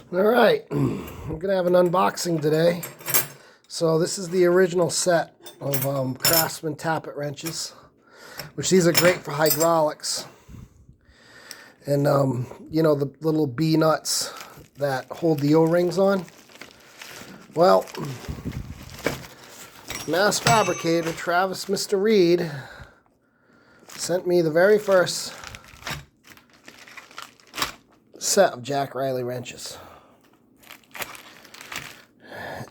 Alright, I'm going to have an unboxing today. So this is the original set of Craftsman Tappet wrenches, which these are great for hydraulics. And, you know, the little B-nuts that hold the O-rings on. Well, mass fabricator Travis Mr. Reed sent me the very first set of Jack Reilly wrenches.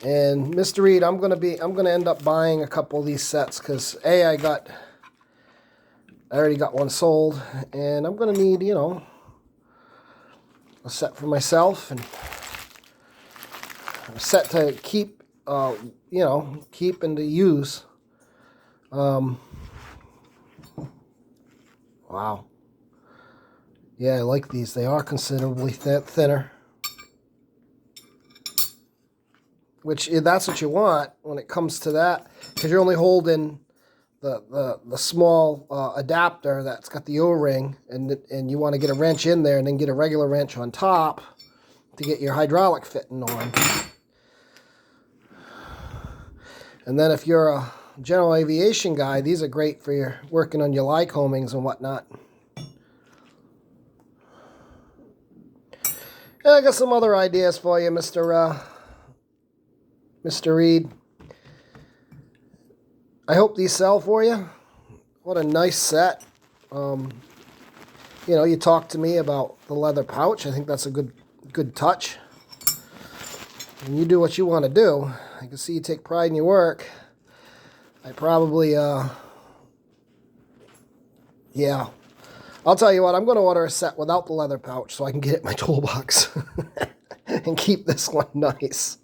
And Mr. Reed, I'm gonna end up buying a couple of these sets because I already got one sold, and I'm gonna need, you know, a set for myself and a set to keep, you know, keep and to use. Wow. Yeah, I like these. They are considerably thinner. Which, that's what you want when it comes to that, because you're only holding the small adapter that's got the O-ring, and you want to get a wrench in there and then get a regular wrench on top to get your hydraulic fitting on. And then if you're a general aviation guy, these are great for your working on your Lycomings and whatnot. And I got some other ideas for you, Mr. Reed. I hope these sell for you. What a nice set. You know, you talked to me about the leather pouch. I think that's a good touch. And you do what you want to do. I can see you take pride in your work. I probably, yeah. I'll tell you what, I'm going to order a set without the leather pouch so I can get it in my toolbox and keep this one nice.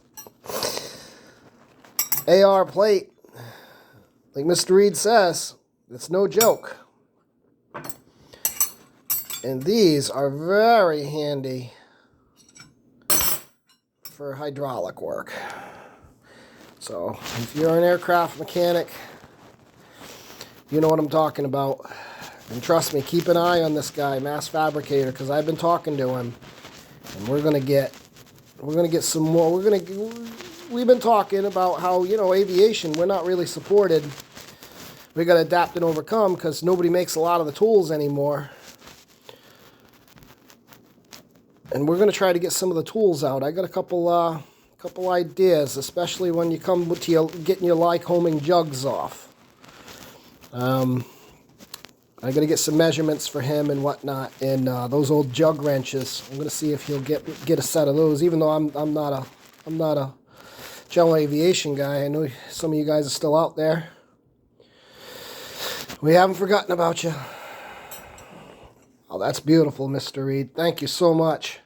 AR plate, like Mr. Reed says, it's no joke. And these are very handy for hydraulic work. So if you're an aircraft mechanic, you know what I'm talking about. And trust me, keep an eye on this guy, Mass Fabricator, because I've been talking to him, and we're gonna get some more. We've been talking about how, you know, aviation, we're not really supported. We got to adapt and overcome because nobody makes a lot of the tools anymore. And we're going to try to get some of the tools out. I got a couple ideas, especially when you come to getting your Lycoming jugs off. I got to get some measurements for him and whatnot, and those old jug wrenches. I'm going to see if he'll get a set of those, even though I'm not a general aviation guy. I know some of you guys are still out there. We haven't forgotten about you. Oh, that's beautiful, Mr. Reed. Thank you so much.